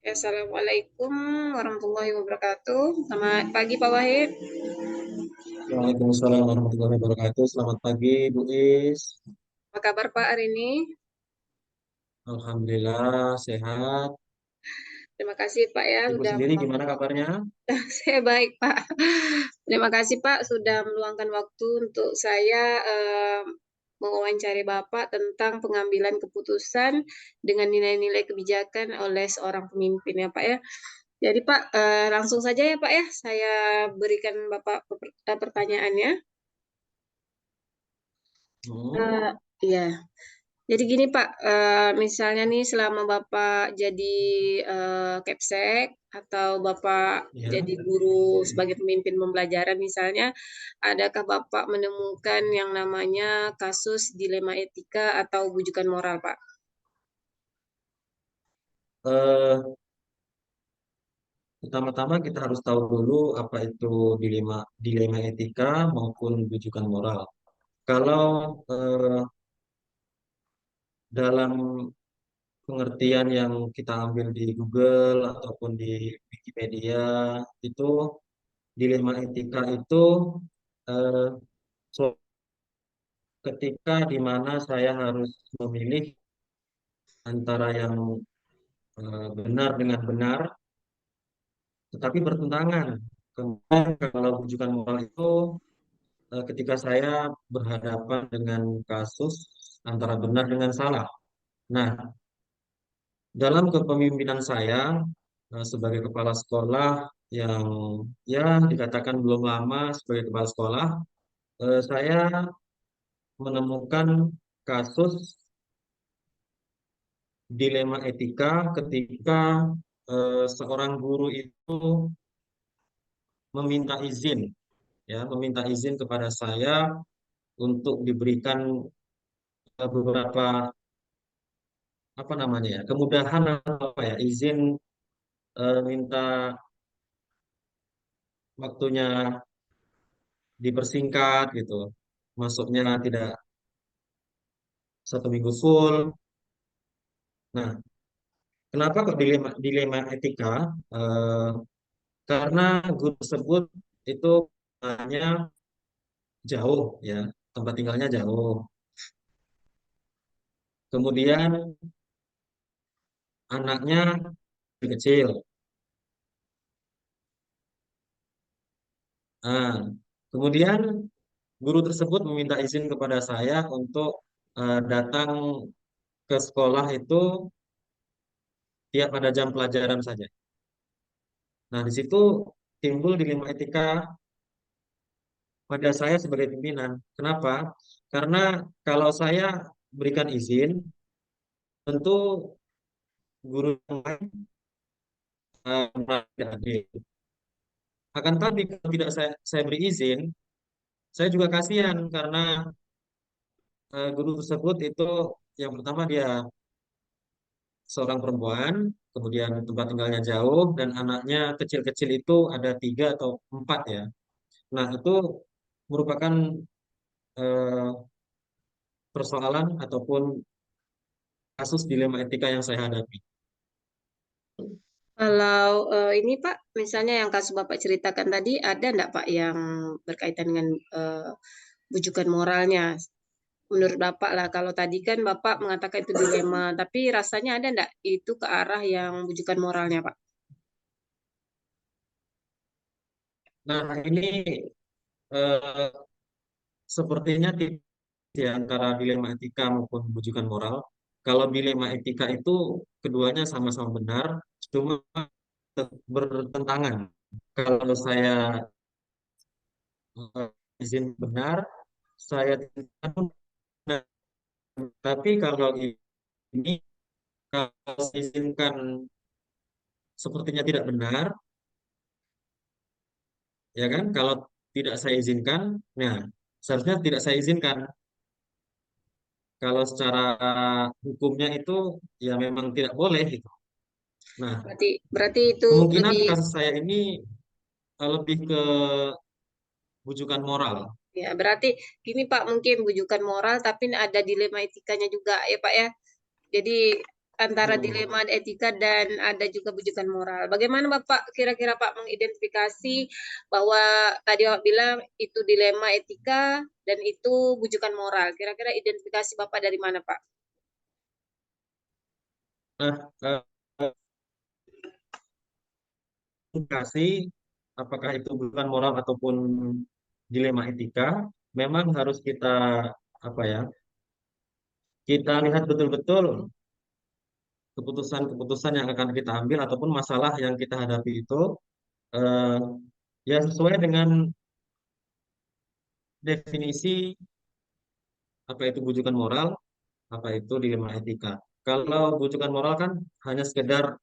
Assalamualaikum warahmatullahi wabarakatuh. Selamat pagi Pak Wahid. Waalaikumsalam warahmatullahi wabarakatuh. Selamat pagi, Bu Is. Apa kabar Pak hari ini? Alhamdulillah sehat. Terima kasih Pak ya Ibu sudah sendiri gimana meluangkan waktu. kabarnya? Saya baik Pak. Terima kasih Pak sudah meluangkan waktu untuk saya mewawancari Bapak tentang pengambilan keputusan dengan nilai-nilai kebijakan oleh seorang pemimpin ya Pak ya. Jadi Pak, langsung saja ya Pak ya, saya berikan Bapak pertanyaannya. Hmm, Eh, Iya. Jadi gini Pak, misalnya nih selama Bapak jadi Kepsek atau Bapak ya. jadi guru sebagai pemimpin pembelajaran misalnya, adakah Bapak menemukan yang namanya kasus dilema etika atau bujukan moral Pak? Eh, Pertama-tama kita harus tahu dulu apa itu dilema dilema etika maupun rujukan moral. Kalau dalam pengertian yang kita ambil di Google ataupun di Wikipedia itu dilema etika itu eh, ketika di mana saya harus memilih antara yang benar dengan benar, tetapi bertentangan. Kemudian kalau rujukan moral itu ketika saya berhadapan dengan kasus antara benar dengan salah. Nah, dalam kepemimpinan saya sebagai kepala sekolah yang ya dikatakan belum lama sebagai kepala sekolah, saya menemukan kasus dilema etika ketika seorang guru itu meminta izin, ya, meminta izin kepada saya untuk diberikan beberapa apa namanya ya, kemudahan atau apa ya, izin minta waktunya dipersingkat gitu, masuknya tidak 1 minggu full. Nah, kenapa kok dilema dilema etika? Eh, karena guru tersebut itu hanya jauh ya, tempat tinggalnya jauh. Kemudian anaknya kecil. Nah, kemudian guru tersebut meminta izin kepada saya untuk datang ke sekolah itu tiap ada jam pelajaran saja. Nah, di situ timbul dilema etika pada saya sebagai pimpinan. Kenapa? Karena kalau saya berikan izin, tentu guru yang lain merasa tidak adil. Akan tapi kalau tidak saya beri izin, saya juga kasihan karena guru tersebut itu yang pertama dia seorang perempuan, kemudian tempat tinggalnya jauh, dan anaknya kecil-kecil itu ada 3 atau 4 ya. Nah, itu merupakan eh, persoalan ataupun kasus dilema etika yang saya hadapi. Kalau ini Pak, misalnya yang kasus Bapak ceritakan tadi, ada enggak Pak yang berkaitan dengan bujukan moralnya? Menurut Bapak lah, kalau tadi kan Bapak mengatakan itu dilema, tapi rasanya ada enggak itu ke arah yang bujukan moralnya Pak? Nah, ini eh, sepertinya di antara dilema etika maupun bujukan moral. Kalau dilema etika itu keduanya sama-sama benar, cuma bertentangan. Kalau saya eh, izin benar, saya tidak benar. Tapi kalau ini, kalau saya izinkan sepertinya tidak benar, ya kan? Kalau tidak saya izinkan, nah seharusnya tidak saya izinkan. Kalau secara hukumnya itu ya memang tidak boleh gitu. Nah, Berarti itu kemungkinan lebih kasus saya ini lebih ke bujukan moral. ya berarti gini Pak, mungkin bujukan moral tapi ada dilema etikanya juga ya Pak ya. Jadi antara Hmm. dilema etika dan ada juga bujukan moral. Bagaimana Bapak kira-kira Pak mengidentifikasi bahwa tadi Bapak bilang itu dilema etika dan itu bujukan moral. Kira-kira identifikasi Bapak dari mana Pak? Nah, kasih apakah itu bukan moral ataupun dilema etika, memang harus kita apa ya? Kita lihat betul-betul keputusan-keputusan yang akan kita ambil ataupun masalah yang kita hadapi itu eh, ya sesuai dengan definisi apa itu bujukan moral, apa itu dilema etika. Kalau bujukan moral kan hanya sekedar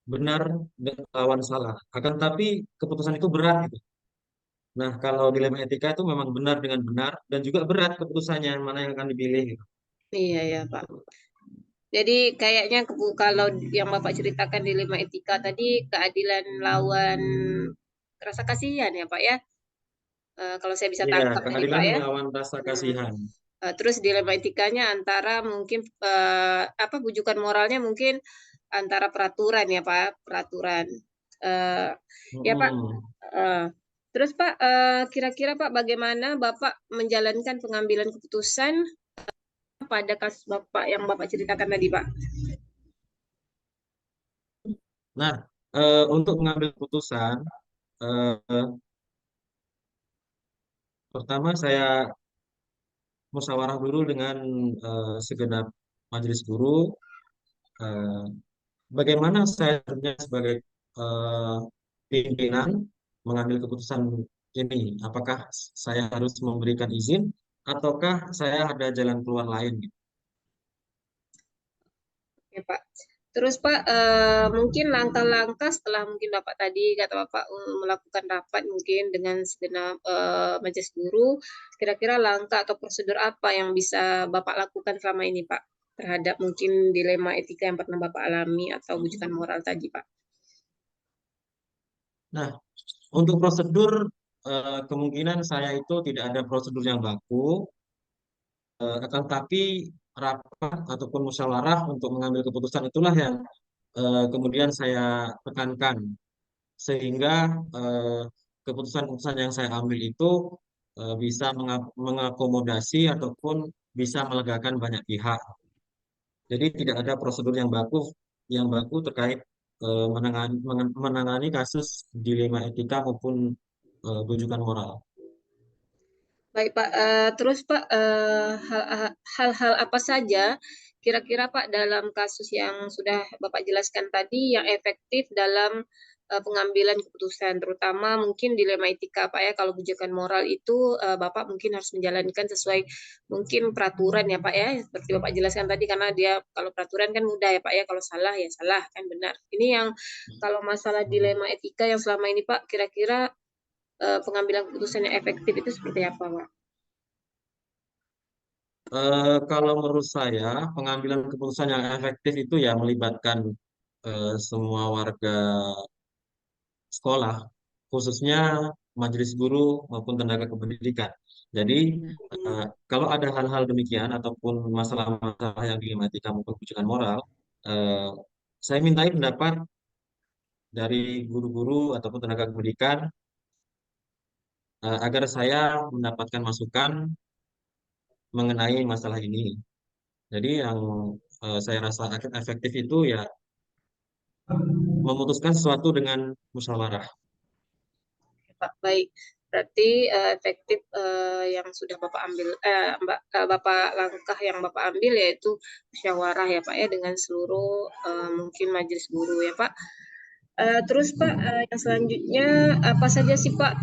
benar dan lawan salah. Akan tapi keputusan itu berat gitu. Nah, kalau dilema etika itu memang benar dengan benar dan juga berat keputusannya mana yang akan dipilih gitu. Iya ya Pak. Jadi kayaknya kalau yang Bapak ceritakan dilema etika tadi keadilan lawan rasa kasihan ya Pak ya. Kalau saya bisa Iya, tangkap tadi Pak keadilan ya. melawan rasa Hmm. kasihan. Terus dilema etikanya antara mungkin apa bujukan moralnya mungkin antara peraturan ya Pak, peraturan. Eh, ya Pak. Mm-mm. eh, terus Pak, kira-kira Pak bagaimana Bapak menjalankan pengambilan keputusan pada kasus Bapak yang Bapak ceritakan tadi Pak? Nah, untuk mengambil keputusan, eh, pertama saya musyawarah dulu dengan segenap majelis guru. eh, Bagaimana saya sebagai eh, pimpinan mengambil keputusan ini? Apakah saya harus memberikan izin ataukah saya ada jalan keluar lain? Ya Pak. Terus Pak, mungkin langkah-langkah setelah mungkin Bapak tadi kata Bapak melakukan rapat mungkin dengan segenap majelis guru, kira-kira langkah atau prosedur apa yang bisa Bapak lakukan selama ini Pak terhadap mungkin dilema etika yang pernah Bapak alami atau wujudan moral tadi Pak? Nah, untuk prosedur kemungkinan saya itu tidak ada prosedur yang baku, akan tapi rapat ataupun musyawarah untuk mengambil keputusan itulah yang kemudian saya tekankan sehingga eh, keputusan-keputusan yang saya ambil itu bisa mengakomodasi ataupun bisa melegakan banyak pihak. Jadi tidak ada prosedur yang baku terkait menangani kasus dilema etika maupun rujukan moral. Baik Pak, terus Pak, hal-hal apa saja kira-kira Pak dalam kasus yang sudah Bapak jelaskan tadi yang efektif dalam pengambilan keputusan, terutama mungkin dilema etika Pak ya, kalau bujukan moral itu Bapak mungkin harus menjalankan sesuai mungkin peraturan ya Pak ya, seperti Bapak jelaskan tadi karena dia kalau peraturan kan mudah ya Pak ya, kalau salah ya salah kan benar. Ini yang kalau masalah dilema etika yang selama ini Pak, kira-kira pengambilan keputusan yang efektif itu seperti apa, Pak? Kalau menurut saya, pengambilan keputusan yang efektif itu ya melibatkan semua warga sekolah, khususnya majelis guru maupun tenaga kependidikan. Jadi, kalau ada hal-hal demikian ataupun masalah-masalah yang dilematika maupun kebijakan moral, eh, saya mintai pendapat dari guru-guru ataupun tenaga pendidikan agar saya mendapatkan masukan mengenai masalah ini. Jadi, yang saya rasa akan efektif itu ya memutuskan sesuatu dengan musyawarah. Pak, baik. Berarti efektif yang sudah Bapak ambil, Bapak langkah yang Bapak ambil yaitu musyawarah ya Pak ya dengan seluruh mungkin majelis guru ya Pak. Terus Pak, yang selanjutnya apa saja sih Pak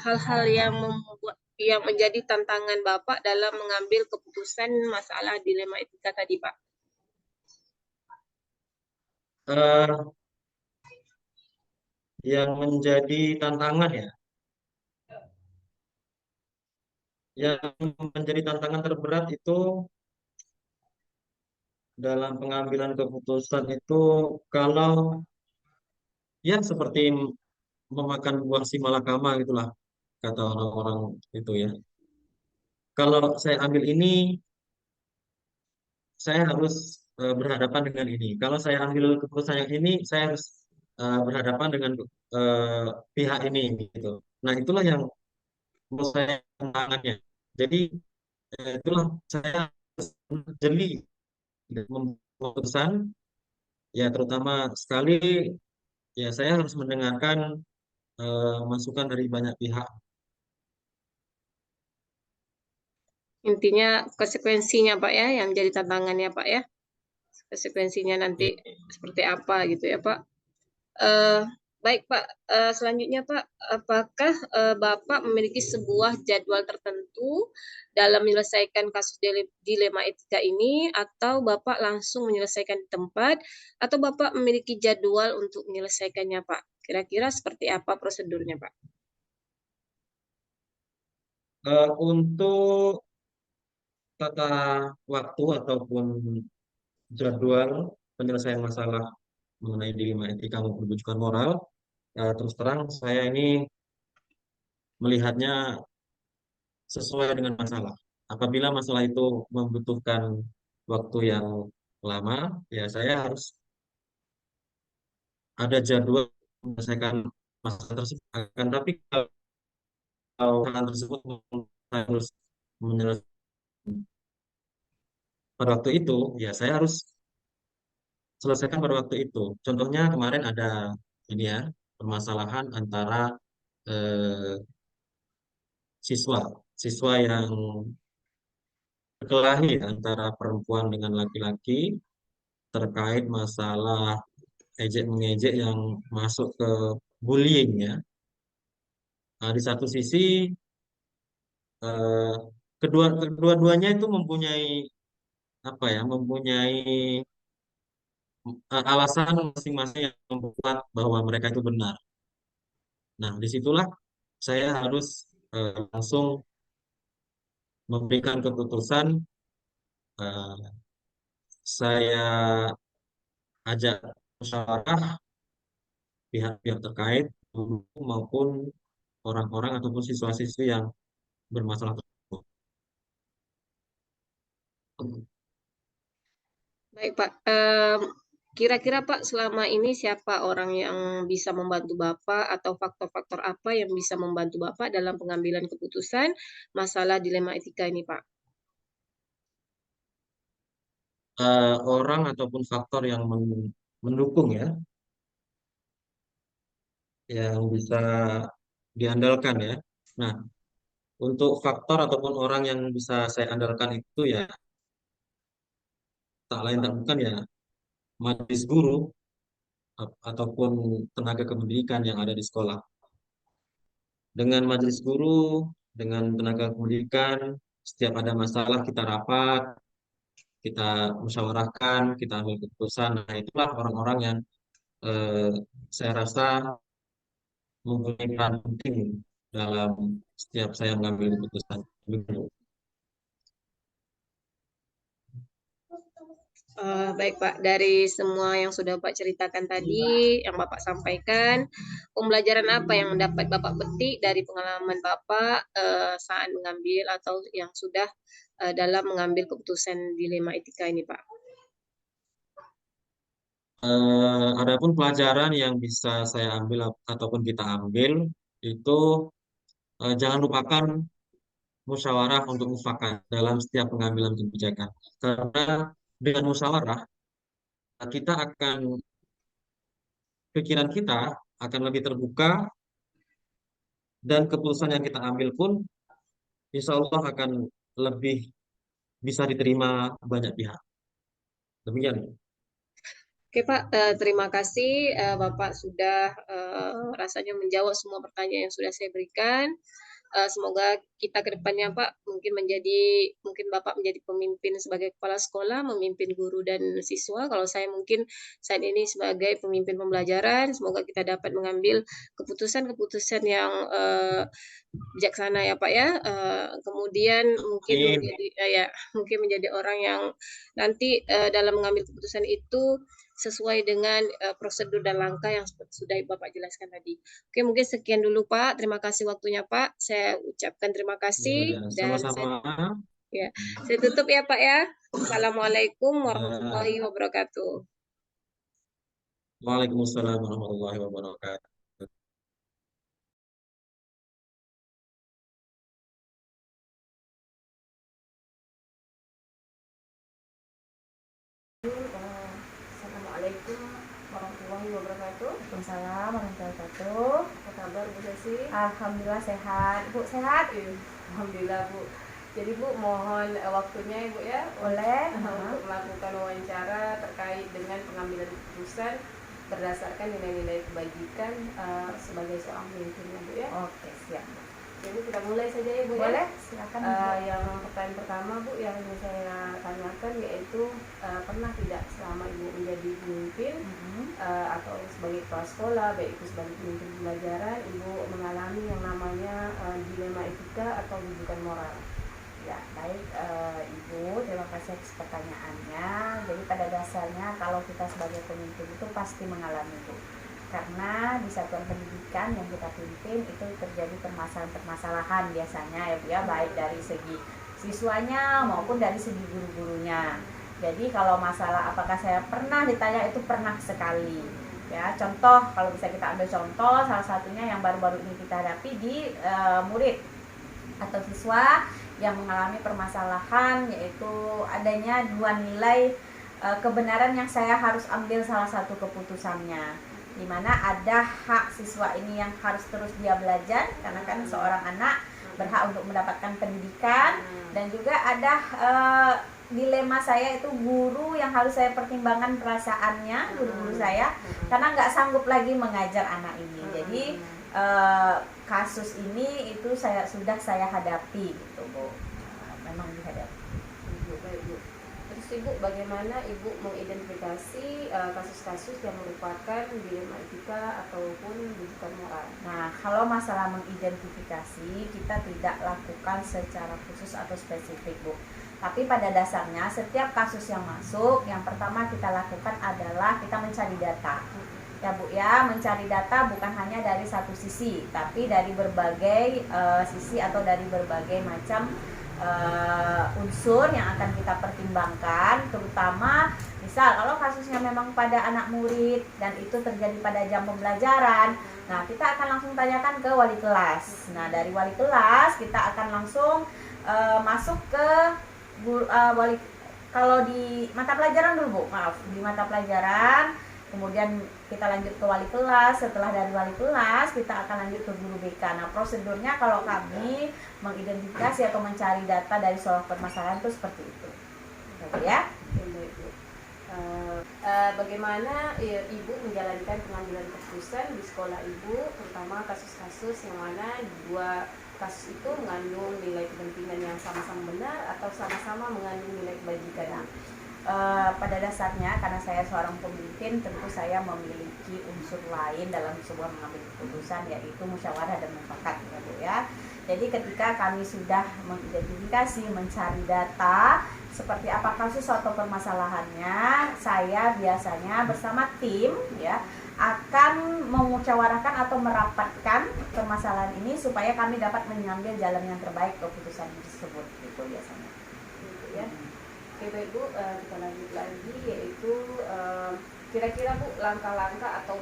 hal-hal yang membuat yang menjadi tantangan Bapak dalam mengambil keputusan masalah dilema etika tadi Pak? Eh, yang menjadi tantangan ya, yang menjadi tantangan terberat itu dalam pengambilan keputusan itu kalau ya seperti memakan buah si malakama gitulah kata orang-orang itu ya. Kalau saya ambil ini, saya harus berhadapan dengan ini. Kalau saya ambil keputusan yang ini, saya harus berhadapan dengan eh, pihak ini gitu. Nah, itulah yang menurut saya tantangannya. Jadi itulah saya harus jeli membuat keputusan, ya terutama sekali ya saya harus mendengarkan masukan dari banyak pihak. Intinya konsekuensinya Pak ya, yang jadi tantangannya Pak ya. Konsekuensinya nanti Ya, seperti apa gitu ya Pak. Eh, Baik Pak, selanjutnya Pak, apakah Bapak memiliki sebuah jadwal tertentu dalam menyelesaikan kasus dilema etika ini, atau Bapak langsung menyelesaikan di tempat, atau Bapak memiliki jadwal untuk menyelesaikannya Pak? Kira-kira seperti apa prosedurnya Pak? untuk tata waktu ataupun jadwal penyelesaian masalah mengenai dilema etika maupun rujukan moral, terus terang saya ini melihatnya sesuai dengan masalah. Apabila masalah itu membutuhkan waktu yang lama, ya saya harus ada jadwal menyelesaikan masalah tersebut. Akan tapi kalau hal tersebut harus menyelesaikan pada waktu itu, ya saya harus selesaikan pada waktu itu. Contohnya kemarin ada ini ya, permasalahan antara eh, siswa, siswa yang berkelahi antara perempuan dengan laki-laki terkait masalah ejek mengejek yang masuk ke bullying ya. Nah, di satu sisi eh, kedua-duanya itu mempunyai apa ya, mempunyai alasan masing-masing yang membuat bahwa mereka itu benar. Nah, disitulah saya harus langsung memberikan keputusan. Saya ajak musyawarah pihak-pihak terkait guru maupun orang-orang ataupun siswa-siswi yang bermasalah tersebut. Baik Pak, kira-kira Pak selama ini siapa orang yang bisa membantu Bapak, atau faktor-faktor apa yang bisa membantu Bapak dalam pengambilan keputusan masalah dilema etika ini Pak? Orang ataupun faktor yang mendukung ya, yang bisa diandalkan ya. Nah, untuk faktor ataupun orang yang bisa saya andalkan itu ya tak lain tak bukan ya majelis guru ataupun tenaga kependidikan yang ada di sekolah. Dengan majelis guru, dengan tenaga pendidikan, setiap ada masalah kita rapat, kita musyawarahkan, kita ambil keputusan. Nah, itulah orang-orang yang eh, saya rasa mempunyai peran penting dalam setiap saya mengambil keputusan. Baik Pak, dari semua yang sudah Bapak ceritakan tadi, yang Bapak sampaikan, pembelajaran apa yang dapat Bapak petik dari pengalaman Bapak saat mengambil atau yang sudah dalam mengambil keputusan dilema etika ini Pak? Adapun pelajaran yang bisa saya ambil ataupun kita ambil itu jangan lupakan musyawarah untuk mufakat dalam setiap pengambilan kebijakan. Karena dengan musyawarah kita akan pikiran kita akan lebih terbuka dan keputusan yang kita ambil pun insya Allah akan lebih bisa diterima banyak pihak. Demikian. Oke Pak, terima kasih Bapak sudah rasanya menjawab semua pertanyaan yang sudah saya berikan. Semoga kita ke depannya Pak mungkin Bapak menjadi pemimpin sebagai kepala sekolah, memimpin guru dan siswa. Kalau saya mungkin saat ini sebagai pemimpin pembelajaran, semoga kita dapat mengambil keputusan-keputusan yang bijaksana ya Pak ya. Kemudian mungkin Amin. menjadi ya mungkin menjadi orang yang nanti dalam mengambil keputusan itu sesuai dengan prosedur dan langkah yang sudah Bapak jelaskan tadi. Oke, mungkin sekian dulu Pak. Terima kasih waktunya Pak. Saya ucapkan terima Ya, kasih ya. dan Sama-sama. Ya, saya tutup ya Pak ya. Assalamualaikum Ya. warahmatullahi wabarakatuh. Waalaikumsalam warahmatullahi wabarakatuh. Assalamualaikum warahmatullahi wabarakatuh. Waalaikumsalam warahmatullahi wabarakatuh. Apa kabar Bu Desi? Alhamdulillah sehat. Bu sehat? Alhamdulillah Bu. Jadi Bu mohon waktunya Ibu ya. Boleh. Untuk melakukan wawancara terkait dengan pengambilan keputusan berdasarkan nilai-nilai kebajikan sebagai seorang pemimpin ya Bu ya. Oke siap. Jadi kita mulai saja ya Bu. Boleh, ya? Silakan. Yang pertanyaan pertama Bu yang ingin saya tanyakan yaitu pernah tidak selama Ibu menjadi pemimpin atau sebagai kepala sekolah, baik itu sebagai pemimpin pembelajaran, Ibu mengalami yang namanya dilema etika atau rujukan moral? Ya, baik Ibu, terima kasih atas pertanyaannya. Jadi pada dasarnya kalau kita sebagai pemimpin itu pasti mengalami Bu. Karena di satuan pendidikan yang kita pimpin itu terjadi permasalahan-permasalahan biasanya ya Bu ya, baik dari segi siswanya maupun dari segi guru-gurunya. Jadi kalau masalah apakah saya pernah ditanya, itu pernah sekali ya. Contoh, kalau bisa kita ambil contoh, salah satunya yang baru-baru ini kita hadapi di murid atau siswa yang mengalami permasalahan, yaitu adanya dua nilai kebenaran yang saya harus ambil salah satu keputusannya, di mana ada hak siswa ini yang harus terus dia belajar karena kan seorang anak berhak untuk mendapatkan pendidikan, dan juga ada dilema saya itu guru yang harus saya pertimbangkan perasaannya, guru-guru saya, karena nggak sanggup lagi mengajar anak ini. Jadi kasus ini itu sudah saya hadapi gitu Bu, memang dihadapi. Baik Bu. Terus Ibu, bagaimana Ibu mengidentifikasi kasus-kasus yang merupakan dilema etika ataupun rujukan moral? Nah, kalau masalah mengidentifikasi kita tidak lakukan secara khusus atau spesifik Bu. Tapi pada dasarnya setiap kasus yang masuk, yang pertama kita lakukan adalah kita mencari data. Ya Bu ya, mencari data bukan hanya dari satu sisi, tapi dari berbagai sisi atau dari berbagai macam unsur yang akan kita pertimbangkan, terutama misal kalau kasusnya memang pada anak murid dan itu terjadi pada jam pembelajaran, nah kita akan langsung tanyakan ke wali kelas. Nah dari wali kelas kita akan langsung masuk ke wali, kalau di mata pelajaran dulu Bu, maaf, di mata pelajaran, kemudian kita lanjut ke wali kelas. Setelah dari wali kelas kita akan lanjut ke guru BK. Nah prosedurnya kalau kami mengidentifikasi atau mencari data dari sebuah permasalahan itu seperti itu, gitu ya. Bagaimana Ibu menjalankan pengambilan keputusan di sekolah Ibu, terutama kasus-kasus yang mana dua kasus itu mengandung nilai kepentingan yang sama-sama benar atau sama-sama mengandung nilai kebajikan? Pada dasarnya karena saya seorang pemimpin, tentu saya memiliki unsur lain dalam sebuah mengambil keputusan, yaitu musyawarah dan mufakat ya Bu ya. Jadi ketika kami sudah mengidentifikasi, mencari data seperti apa kasus atau permasalahannya, saya biasanya bersama tim ya akan memusyawarahkan atau merapatkan permasalahan ini supaya kami dapat mengambil jalan yang terbaik keputusan tersebut, itu biasanya. Gitu ya. Oke baik Bu, kita lanjut lagi, yaitu kira-kira Bu langkah-langkah atau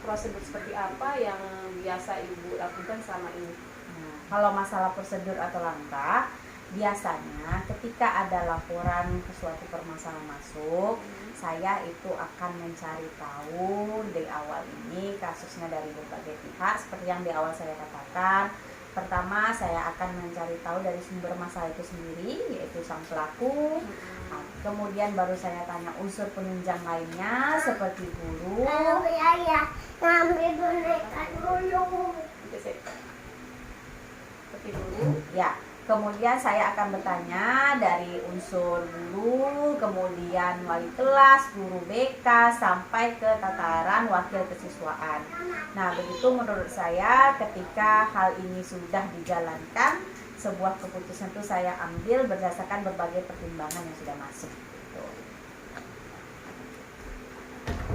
prosedur seperti apa yang biasa Ibu lakukan selama ini? Nah, kalau masalah prosedur atau langkah, biasanya ketika ada laporan suatu permasalahan masuk, saya itu akan mencari tahu di awal ini kasusnya dari berbagai pihak. Seperti yang di awal saya katakan, pertama saya akan mencari tahu dari sumber masalah itu sendiri, yaitu sang pelaku. Kemudian baru saya tanya unsur penunjang lainnya seperti guru. Ngambil boneka dulu. Seperti guru. Ya. Kemudian saya akan bertanya dari unsur guru, kemudian wali kelas, guru BK, sampai ke tataran wakil kesiswaan. Nah, begitu menurut saya ketika hal ini sudah dijalankan, sebuah keputusan itu saya ambil berdasarkan berbagai pertimbangan yang sudah masuk. Gitu.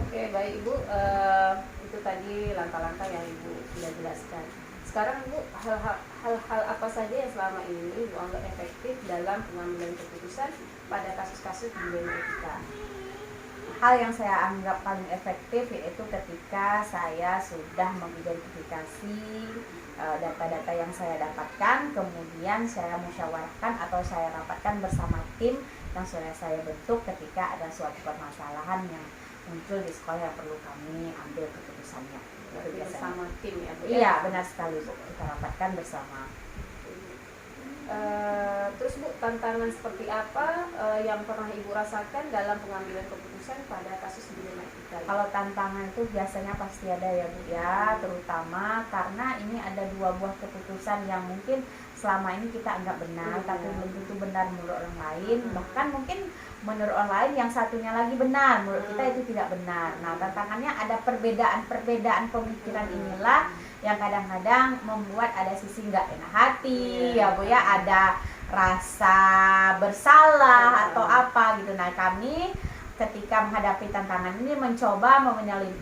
Oke, baik Ibu, itu tadi langkah-langkah yang Ibu sudah jelaskan. sekarang Bu, hal-hal apa saja yang selama ini Bu anggap efektif dalam pengambilan keputusan pada kasus-kasus dilema etika? Hal yang saya anggap paling efektif yaitu ketika saya sudah mengidentifikasi data-data yang saya dapatkan, kemudian saya musyawarahkan atau saya rapatkan bersama tim yang sudah saya bentuk ketika ada suatu permasalahan yang muncul di sekolah yang perlu kami ambil keputusannya. Itu bersama tim ya Bu? Iya, benar sekali Bu, kita rapatkan bersama. Terus Bu, tantangan seperti apa yang pernah Ibu rasakan dalam pengambilan keputusan pada kasus dilema etika? Kalau tantangan itu biasanya pasti ada ya Bu ya, terutama karena ini ada 2 buah keputusan yang mungkin selama ini kita anggap benar, tapi belum tentu benar menurut orang lain. Bahkan mungkin menurut orang lain yang satunya lagi benar, menurut kita itu tidak benar. Nah, tantangannya ada perbedaan pemikiran inilah yang kadang-kadang membuat ada sisi nggak enak hati ya Bu ya, ada rasa bersalah atau apa gitu. Nah, kami ketika menghadapi tantangan ini mencoba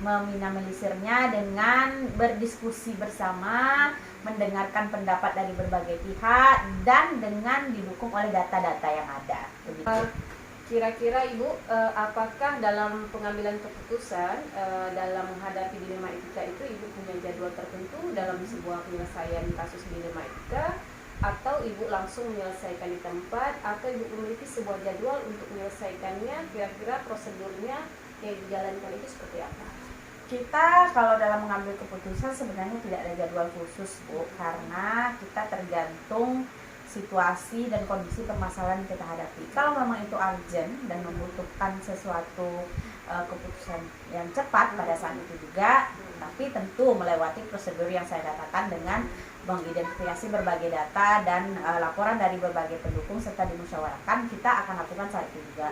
meminimalisirnya dengan berdiskusi bersama, mendengarkan pendapat dari berbagai pihak, dan dengan didukung oleh data-data yang ada. Begitu. Kira-kira Ibu, apakah dalam pengambilan keputusan dalam menghadapi dilema etika itu Ibu punya jadwal tertentu dalam sebuah penyelesaian kasus dilema etika, atau Ibu langsung menyelesaikan di tempat, atau Ibu memiliki sebuah jadwal untuk menyelesaikannya? Kira-kira prosedurnya yang dijalankan itu seperti apa? Kita kalau dalam mengambil keputusan sebenarnya tidak ada jadwal khusus Bu, karena kita tergantung situasi dan kondisi permasalahan yang kita hadapi. Kalau memang itu urgent dan membutuhkan sesuatu keputusan yang cepat pada saat itu juga, tapi tentu melewati prosedur yang saya katakan dengan mengidentifikasi berbagai data dan laporan dari berbagai pendukung serta dimusyawarahkan, kita akan lakukan saat itu juga.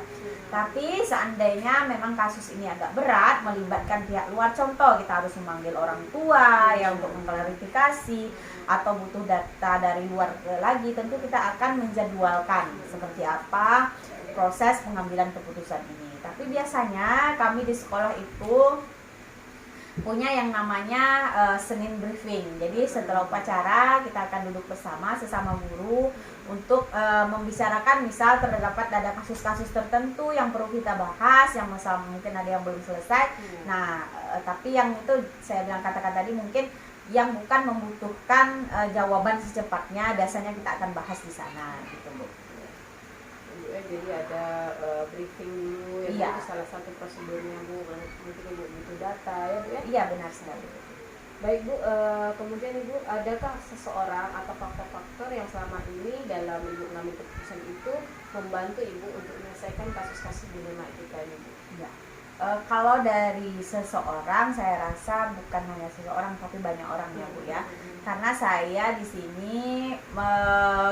Tapi seandainya memang kasus ini agak berat, melibatkan pihak luar, contoh kita harus memanggil orang tua ya untuk mengklarifikasi, atau butuh data dari luar lagi, tentu kita akan menjadwalkan seperti apa proses pengambilan keputusan ini. Tapi biasanya kami di sekolah itu punya yang namanya Senin briefing. Jadi setelah upacara kita akan duduk bersama sesama guru untuk membicarakan, misal terdapat ada kasus-kasus tertentu yang perlu kita bahas, yang masalah mungkin ada yang belum selesai. Nah, tapi yang itu saya bilang katakan tadi mungkin yang bukan membutuhkan jawaban secepatnya, biasanya kita akan bahas di sana gitu Bu. Jadi ada briefing dulu ya, iya. Bu, salah satu prosedurnya Bu, mungkin Ibu butuh data ya Bu ya? Iya, benar sekali. Baik Bu, kemudian Ibu, adakah seseorang atau faktor-faktor yang selama ini dalam Ibu mengambil keputusan itu membantu Ibu untuk menyelesaikan kasus-kasus dilema etika ini Bu? Ya. Kalau dari seseorang, saya rasa bukan hanya seseorang tapi banyak orang ya Bu ya. Karena saya di sini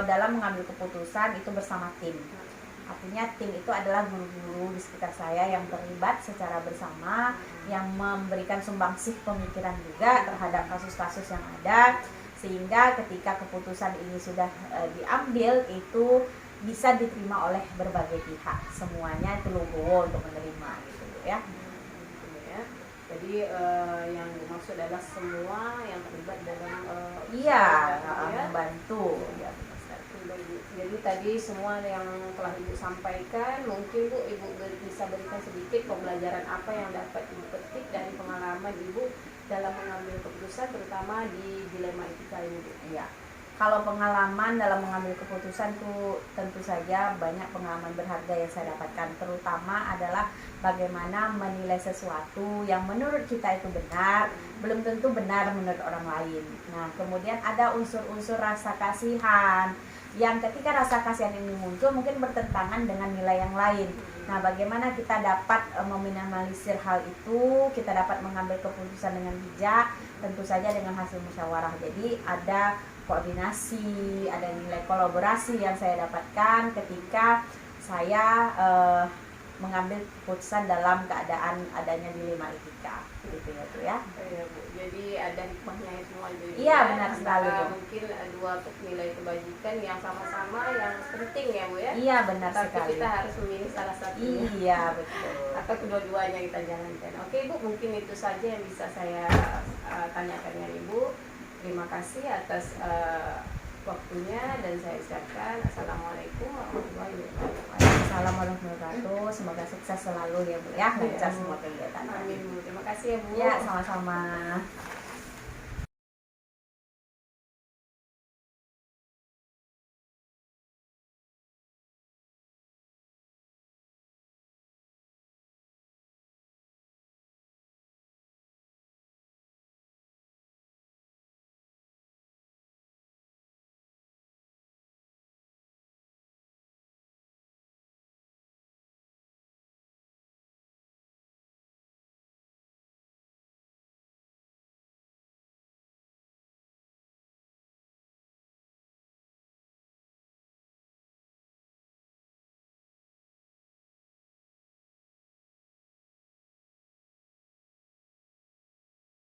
dalam mengambil keputusan itu bersama tim. Artinya tim itu adalah guru-guru di sekitar saya yang terlibat secara bersama, yang memberikan sumbangsih pemikiran juga terhadap kasus-kasus yang ada, sehingga ketika keputusan ini sudah diambil itu bisa diterima oleh berbagai pihak. Semuanya itu logo untuk menerima gitu ya. Jadi yang dimaksud adalah semua yang terlibat dalam membantu ya. Jadi tadi semua yang telah Ibu sampaikan, mungkin Bu, Ibu bisa berikan sedikit pembelajaran apa yang dapat Ibu petik dari pengalaman Ibu dalam mengambil keputusan, terutama di dilema etika ini Bu. Iya. Kalau pengalaman dalam mengambil keputusan itu tentu saja banyak pengalaman berharga yang saya dapatkan, terutama adalah bagaimana menilai sesuatu yang menurut kita itu benar, belum tentu benar menurut orang lain. Nah, kemudian ada unsur-unsur rasa kasihan, yang ketika rasa kasihan ini muncul mungkin bertentangan dengan nilai yang lain. Nah, bagaimana kita dapat meminimalisir hal itu, kita dapat mengambil keputusan dengan bijak, tentu saja dengan hasil musyawarah. Jadi ada koordinasi, ada nilai kolaborasi yang saya dapatkan ketika saya mengambil keputusan dalam keadaan adanya dilema etika, gitu ya tuh ya. Ya, Bu. Jadi ada hikmahnya semua juga. Iya, benar sekali Bu. Mungkin dua nilai kebajikan yang sama-sama yang penting ya Bu ya. Iya, benar tapi sekali. kita harus memilih salah satunya. Iya, betul. Atau kedua-duanya kita jalankan. Oke Bu, mungkin itu saja yang bisa saya tanyakan dengan Ibu. terima kasih atas waktunya, dan saya ucapkan assalamualaikum warahmatullahi wabarakatuh. Waalaikumsalam warahmatullahi wabarakatuh. Semoga sukses selalu ya Bu ya, lancar semua kegiatan. Amin Bu, terima kasih ya Bu. Ya, sama-sama.